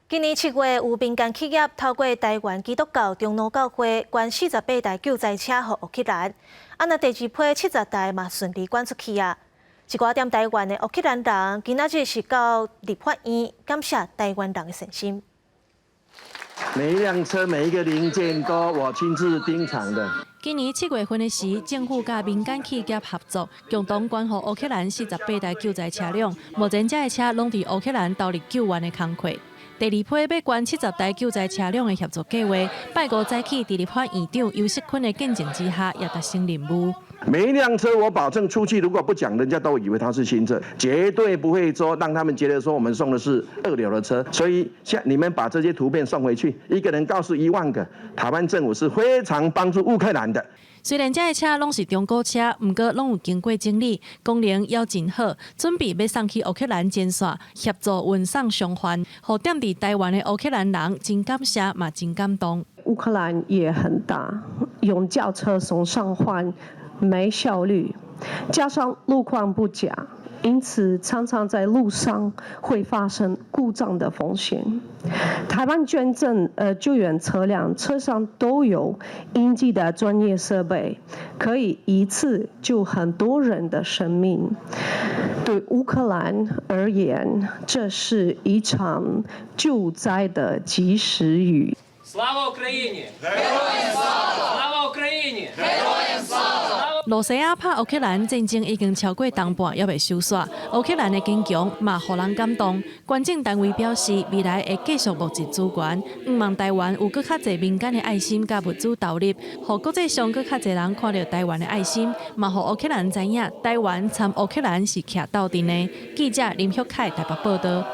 今年7月，有民间企业透过台湾基督教长老教会捐48台救灾车予乌克兰，那第2批70台嘛顺利捐出去啊。一寡踮台湾的乌克兰人，今仔日是到立法院感谢台湾人的诚心。每一辆车、每一个零件都我亲自盯场的。今年7月份的时，政府甲民间企业合作，共同捐予乌克兰48台救灾车辆。目前这些车拢伫乌克兰投入救援的工课。第2批要捐70台救灾车辆的合作计划，拜5早起伫立法院长尤锡坤的见证之下，也达成任务。每一辆车，我保证出去，如果不讲，人家都以为它是新车，绝对不会说让他们觉得说我们送的是2流的车。所以，像你们把这些图片送回去，一个人告诉1万个，台湾政府是非常帮助乌克兰的。虽然这些车拢是中古车，不过拢有经过整理，功能也真好，准备要送去乌克兰前线协助运送伤患，互踮伫台湾的乌克兰人真感谢嘛真感动。乌克兰也很大，用轿车送伤患没效率，加上路况不佳，因此常常在路上会发生故障的风险。台湾捐赠救援车辆车上都有应急的专业设备，可以一次救很多人的生命。对乌克兰而言，这是一场救灾的及时雨。Слава Україні! Героям слава! Слава Україні! Героям слава! 罗西亚拍乌克兰战争已经超过当半，也未收煞。乌克兰的坚强嘛，互人感动。捐赠单位表示，未来会继续募集资源，希望台湾有更较侪民间的爱心甲物资投入，互国际上更较侪人看到台湾的爱心，嘛互乌克兰知影台湾参乌克兰是徛斗阵的。记者林旭凯台北报道。